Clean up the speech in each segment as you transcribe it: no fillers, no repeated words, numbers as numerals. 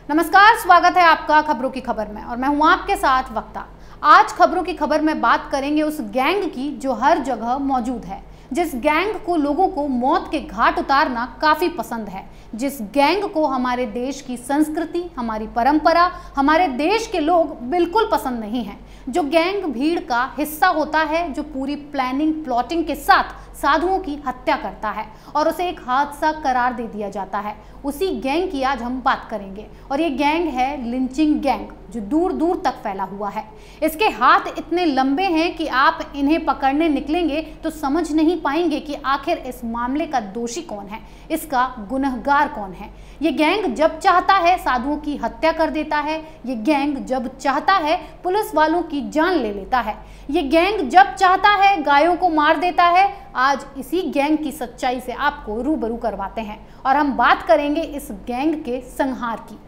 नमस्कार, स्वागत है आपका खबरों की खबर में और मैं हूं आपके साथ वक्ता। आज खबरों की खबर में बात करेंगे उस गैंग की जो हर जगह मौजूद है, जिस गैंग को लोगों को मौत के घाट उतारना काफी पसंद है, जिस गैंग को हमारे देश की संस्कृति, हमारी परंपरा, हमारे देश के लोग बिल्कुल पसंद नहीं है, जो गैंग भीड़ का हिस्सा होता है, जो पूरी प्लानिंग प्लॉटिंग के साथ साधुओं की हत्या करता है और उसे एक हादसा करार दे दिया जाता है। उसी गैंग की आज हम बात करेंगे और ये गैंग है लिंचिंग गैंग, जो दूर दूर तक फैला हुआ है। इसके हाथ इतने लंबे हैं कि आप इन्हें पकड़ने निकलेंगे तो समझ नहीं पाएंगे कि आखिर इस मामले का दोषी कौन है, इसका गुनहगार कौन है। ये गैंग जब चाहता है साधुओं की हत्या कर देता है, ये गैंग जब चाहता है पुलिस वालों की जान ले लेता है, ये गैंग जब चाहता है गायों को मार देता है। आज इसी गैंग की सच्चाई से आपको रूबरू करवाते हैं और हम बात करेंगे इस गैंग के संहार की।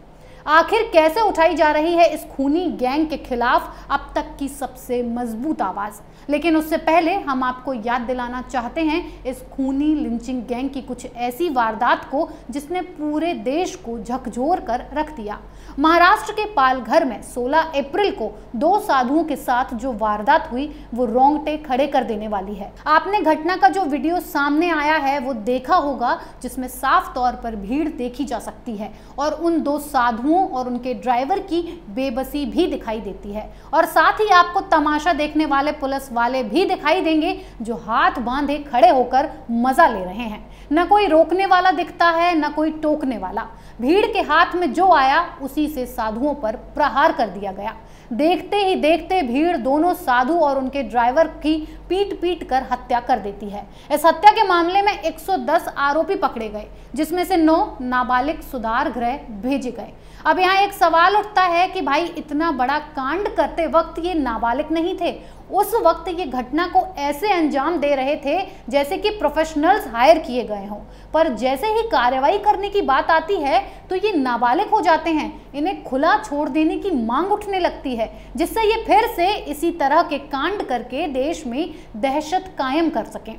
आखिर कैसे उठाई जा रही है इस खूनी गैंग के खिलाफ अब तक की सबसे मजबूत आवाज। लेकिन उससे पहले हम आपको याद दिलाना चाहते हैं इस खूनी लिंचिंग गैंग की कुछ ऐसी वारदात को जिसने पूरे देश को झकझोर कर रख दिया। महाराष्ट्र के पालघर में 16 अप्रैल को 2 साधुओं के साथ जो वारदात हुई वो रोंगटे खड़े कर देने वाली है। आपने घटना का जो वीडियो सामने आया है वो देखा होगा, जिसमें साफ तौर पर भीड़ देखी जा सकती है और उन 2 साधुओं और उनके ड्राइवर की बेबसी भी दिखाई देती है और साथ ही आपको तमाशा देखने वाले पुलिस वाले भी दिखाई देंगे जो हाथ बांधे खड़े होकर मजा ले रहे हैं। न कोई रोकने वाला दिखता है, न कोई टोकने वाला। भीड़ के हाथ में जो आया उसी से साधुओं पर प्रहार कर दिया गया। देखते ही देखते भीड़ दोनों साधु और उनके ड्राइवर की पीट पीट कर हत्या कर देती है। इस हत्या के मामले में 110 आरोपी पकड़े गए, जिसमें से 9 नाबालिग सुधार गृह भेजे गए। अब यहाँ एक सवाल उठता है कि भाई इतना बड़ा कांड करते वक्त ये नाबालिग नहीं थे, उस वक्त ये घटना को ऐसे अंजाम दे रहे थे जैसे कि प्रोफेशनल्स हायर किए गए हों, पर जैसे ही कार्रवाई करने की बात आती है तो ये नाबालिग हो जाते हैं। इन्हें खुला छोड़ देने की मांग उठने लगती है, जिससे ये फिर से इसी तरह के कांड करके देश में दहशत कायम कर सकें,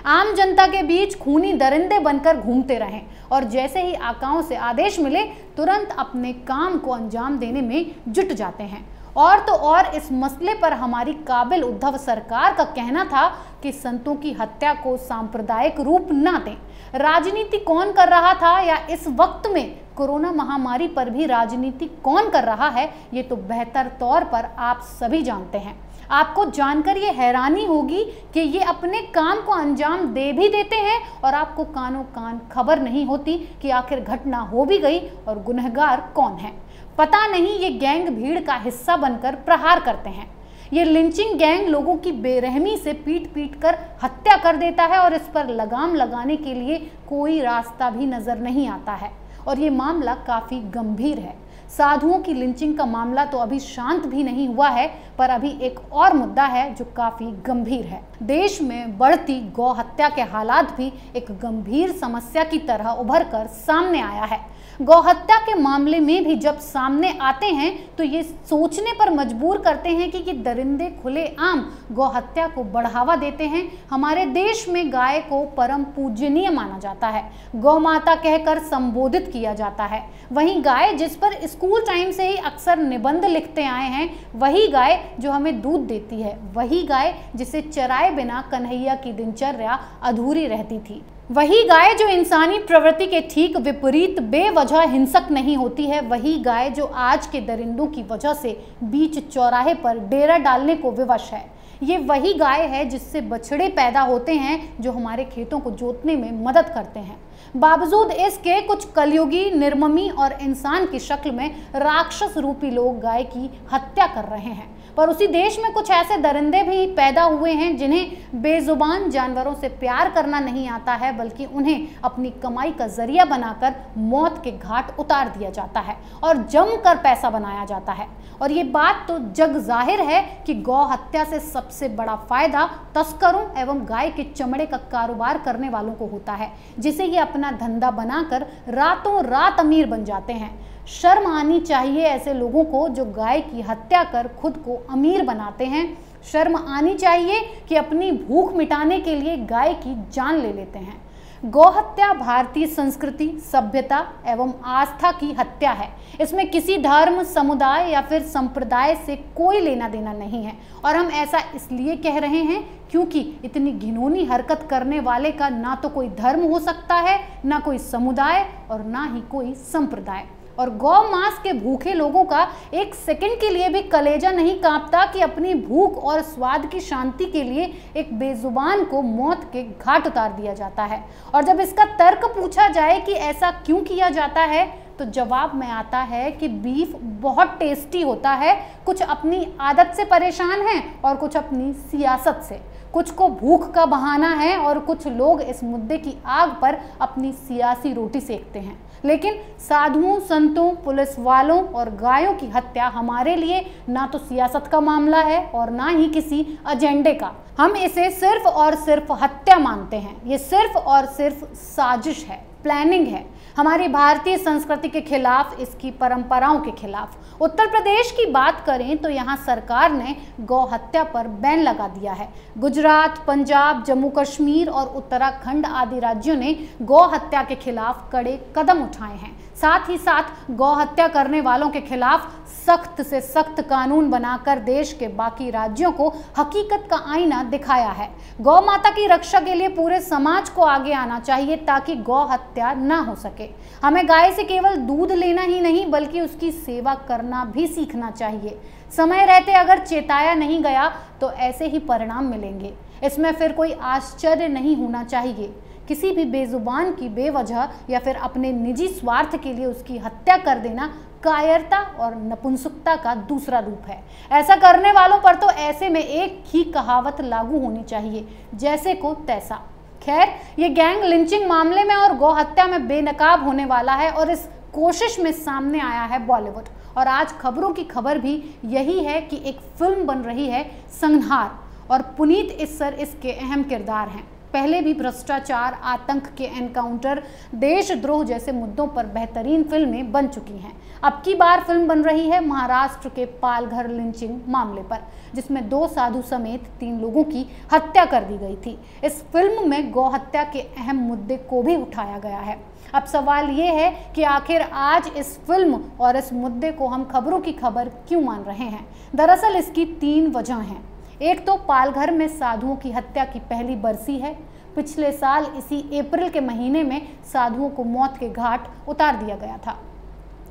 आम जनता के बीच खूनी दरिंदे बनकर घूमते रहें और जैसे ही आकाओं से आदेश मिले तुरंत अपने काम को अंजाम देने में जुट जाते हैं। और तो और इस मसले पर हमारी काबिल उद्धव सरकार का कहना था कि संतों की हत्या को सांप्रदायिक रूप न दें। राजनीति कौन कर रहा था, या इस वक्त में कोरोना महामारी पर भी राजनीति कौन कर रहा है, ये तो बेहतर तौर पर आप सभी जानते हैं। आपको जानकर ये हैरानी होगी कि ये अपने काम को अंजाम दे भी देते हैं और आपको कानों कान खबर नहीं होती कि आखिर घटना हो भी गई और गुनहगार कौन है। पता नहीं ये गैंग भीड़ का हिस्सा बनकर प्रहार करते हैं। ये लिंचिंग गैंग लोगों की बेरहमी से पीट पीट कर हत्या कर देता है और इस पर लगाम लगाने के लिए कोई रास्ता भी नजर नहीं आता है और ये मामला काफी गंभीर है। साधुओं की लिंचिंग का मामला तो अभी शांत भी नहीं हुआ है, पर अभी एक और मुद्दा है जो काफी गंभीर है। देश में बढ़ती गौ हत्या के हालात भी एक गंभीर समस्या की तरह उभर कर सामने आया है। गौ हत्या के मामले में भी जब सामने आते हैं तो ये सोचने पर मजबूर करते हैं कि ये दरिंदे खुलेआम गौ हत्या को बढ़ावा देते हैं। हमारे देश में गाय को परम पूजनीय माना जाता है, गौ माता कहकर संबोधित किया जाता है। वहीं गाय जिस पर स्कूल टाइम से ही अक्सर निबंध लिखते आए हैं, वही गाय जो हमें दूध देती है, वही गाय जिसे चराए बिना कन्हैया की दिनचर्या अधूरी रहती थी, वही गाय जो इंसानी प्रवृत्ति के ठीक विपरीत बेवजह हिंसक नहीं होती है, वही गाय जो आज के दरिंदों की वजह से बीच चौराहे पर डेरा डालने को विवश है। ये वही गाय है जिससे बछड़े पैदा होते हैं जो हमारे खेतों को जोतने में मदद करते हैं। बावजूद इसके कुछ कलयुगी निर्ममी और इंसान की शक्ल में राक्षस रूपी लोग गाय की हत्या कर रहे हैं, पर उसी देश में कुछ ऐसे दरिंदे भी पैदा हुए हैं जिन्हें बेजुबान जानवरों से प्यार करना नहीं आता है, बल्कि उन्हें अपनी कमाई का जरिया बनाकर मौत के घाट उतार दिया जाता है और जमकर पैसा बनाया जाता है। और ये बात तो जग जाहिर है कि गौ हत्या से सबसे बड़ा फायदा तस्करों एवं गाय के चमड़े का कारोबार करने वालों को होता है, जिसे ये अपना धंधा बनाकर रातों रात अमीर बन जाते हैं। शर्म आनी चाहिए ऐसे लोगों को जो गाय की हत्या कर खुद को अमीर बनाते हैं। शर्म आनी चाहिए कि अपनी भूख मिटाने के लिए गाय की जान ले लेते हैं। गौहत्या भारतीय संस्कृति, सभ्यता एवं आस्था की हत्या है। इसमें किसी धर्म, समुदाय या फिर संप्रदाय से कोई लेना देना नहीं है और हम ऐसा इसलिए कह रहे हैं क्योंकि इतनी घिनौनी हरकत करने वाले का ना तो कोई धर्म हो सकता है, ना कोई समुदाय और ना ही कोई संप्रदाय। और गौ मांस के भूखे लोगों का एक सेकंड के लिए भी कलेजा नहीं कांपता कि अपनी भूख और स्वाद की शांति के लिए एक बेजुबान को मौत के घाट उतार दिया जाता है। और जब इसका तर्क पूछा जाए कि ऐसा क्यों किया जाता है तो जवाब में आता है कि बीफ बहुत टेस्टी होता है। कुछ अपनी आदत से परेशान हैं और कुछ अपनी सियासत से। कुछ को भूख का बहाना है और कुछ लोग इस मुद्दे की आग पर अपनी सियासी रोटी सेकते हैं। लेकिन साधुओं, संतों, पुलिस वालों और गायों की हत्या हमारे लिए ना तो सियासत का मामला है और ना ही किसी एजेंडे का। हम इसे सिर्फ और सिर्फ हत्या मानते हैं। ये सिर्फ और सिर्फ साजिश है, प्लानिंग है, हमारी भारतीय संस्कृति के खिलाफ, इसकी परंपराओं के खिलाफ। उत्तर प्रदेश की बात करें तो यहाँ सरकार ने गौ हत्या पर बैन लगा दिया है। गुजरात, पंजाब, जम्मू कश्मीर और उत्तराखंड आदि राज्यों ने गौ हत्या के खिलाफ कड़े कदम उठाए हैं। साथ ही साथ गौ हत्या करने वालों के खिलाफ सख्त से सख्त कानून बनाकर देश के बाकी राज्यों को हकीकत का आईना दिखाया है। गौ माता की रक्षा के लिए पूरे समाज को आगे आना चाहिए ताकि गौ हत्या ना हो सके। हमें गाय से केवल दूध लेना ही नहीं बल्कि उसकी सेवा करना भी सीखना चाहिए। समय रहते अगर चेताया नहीं गया तो ऐसे ही परिणाम मिलेंगे। इसमें फिर कोई आश्चर्य नहीं होना चाहिए। किसी भी बेजुबान की बेवजह या फिर अपने निजी स्वार्थ के लिए उसकी हत्या कर देना कायरता और नपुंसकता का दूसरा रूप है। ऐसा करने वालों पर तो ऐसे में एक ही कहावत लागू होनी चाहिए, जैसे को तैसा। खैर, ये गैंग लिंचिंग मामले में और गौ हत्या में बेनकाब होने वाला है और इस कोशिश में सामने आया है बॉलीवुड। और आज खबरों की खबर भी यही है कि एक फिल्म बन रही है संहार और पुनीत इस्सर इसके अहम किरदार हैं। पहले भी भ्रष्टाचार, आतंक के एनकाउंटर, देशद्रोह जैसे मुद्दों पर बेहतरीन फिल्में बन चुकी हैं। अब की बार फिल्म बन रही है महाराष्ट्र के पालघर लिंचिंग मामले पर, जिसमें 2 साधु समेत 3 लोगों की हत्या कर दी गई थी। इस फिल्म में गौ हत्या के अहम मुद्दे को भी उठाया गया है। अब सवाल ये है कि आखिर आज इस फिल्म और इस मुद्दे को हम खबरों की खबर क्यों मान रहे हैं। दरअसल इसकी 3 वजह हैं। एक तो पालघर में साधुओं की हत्या की पहली बरसी है। पिछले साल इसी अप्रैल के महीने में साधुओं को मौत के घाट उतार दिया गया था।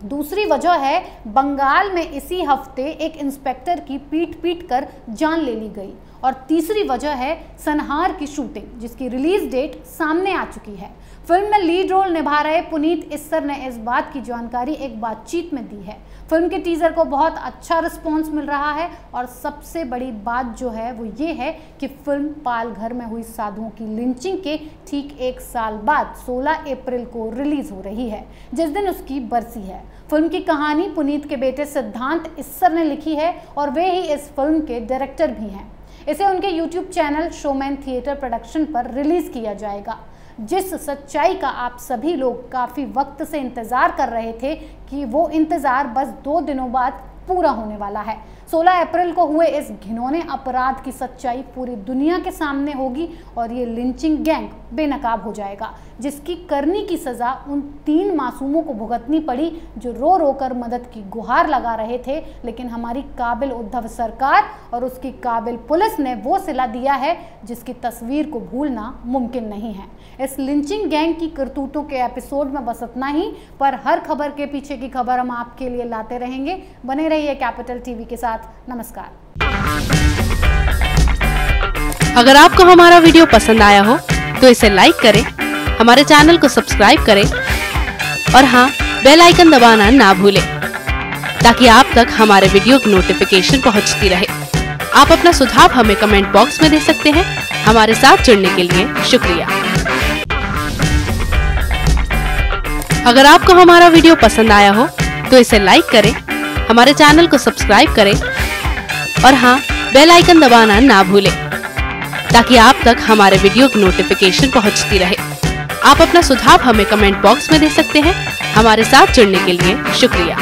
दूसरी वजह है बंगाल में इसी हफ्ते एक इंस्पेक्टर की पीट कर जान ले ली गई। और तीसरी वजह है संहार की शूटिंग, जिसकी रिलीज डेट सामने आ चुकी है। फिल्म में लीड रोल निभा रहे पुनीत इस्सर ने इस बात की जानकारी एक बातचीत में दी है। फिल्म के टीजर को बहुत अच्छा रिस्पॉन्स मिल रहा है और सबसे बड़ी बात जो है वो ये है कि फिल्म पालघर में हुई साधुओं की लिंचिंग के ठीक 1 साल बाद 16 अप्रैल को रिलीज हो रही है, जिस दिन उसकी बरसी है। फिल्म की कहानी पुनीत के बेटे सिद्धांत इस्सर ने लिखी है और वे ही इस फिल्म के डायरेक्टर भी हैं। इसे उनके YouTube channel showman theatre production पर रिलीज किया जाएगा। जिस सच्चाई का आप सभी लोग काफ़ी वक्त से इंतज़ार कर रहे थे कि वो इंतज़ार बस 2 दिनों बाद पूरा होने वाला है। 16 अप्रैल को हुए इस घिनौने अपराध की सच्चाई पूरी दुनिया के सामने होगी और ये लिंचिंग गैंग बेनकाब हो जाएगा, जिसकी करनी की सज़ा उन 3 मासूमों को भुगतनी पड़ी जो रो रो कर मदद की गुहार लगा रहे थे। लेकिन हमारी काबिल उद्धव सरकार और उसकी काबिल पुलिस ने वो सिला दिया है जिसकी तस्वीर को भूलना मुमकिन नहीं है। इस लिंचिंग गैंग की करतूतों के एपिसोड में बस इतना ही, पर हर खबर के पीछे की खबर हम आपके लिए लाते रहेंगे। बने रहिए कैपिटल टीवी के साथ। नमस्कार। अगर आपको हमारा वीडियो पसंद आया हो तो इसे लाइक करें, हमारे चैनल को सब्सक्राइब करें और हाँ, बेल आइकन दबाना ना भूलें ताकि आप तक हमारे वीडियो की नोटिफिकेशन पहुंचती रहे। आप अपना सुझाव हमें कमेंट बॉक्स में दे सकते हैं। हमारे साथ जुड़ने के लिए शुक्रिया। अगर आपको हमारा वीडियो पसंद आया हो तो इसे लाइक करें, हमारे चैनल को सब्सक्राइब करें और हाँ, बेल आइकन दबाना ना भूलें ताकि आप तक हमारे वीडियो की नोटिफिकेशन पहुंचती रहे। आप अपना सुझाव हमें कमेंट बॉक्स में दे सकते हैं। हमारे साथ जुड़ने के लिए शुक्रिया।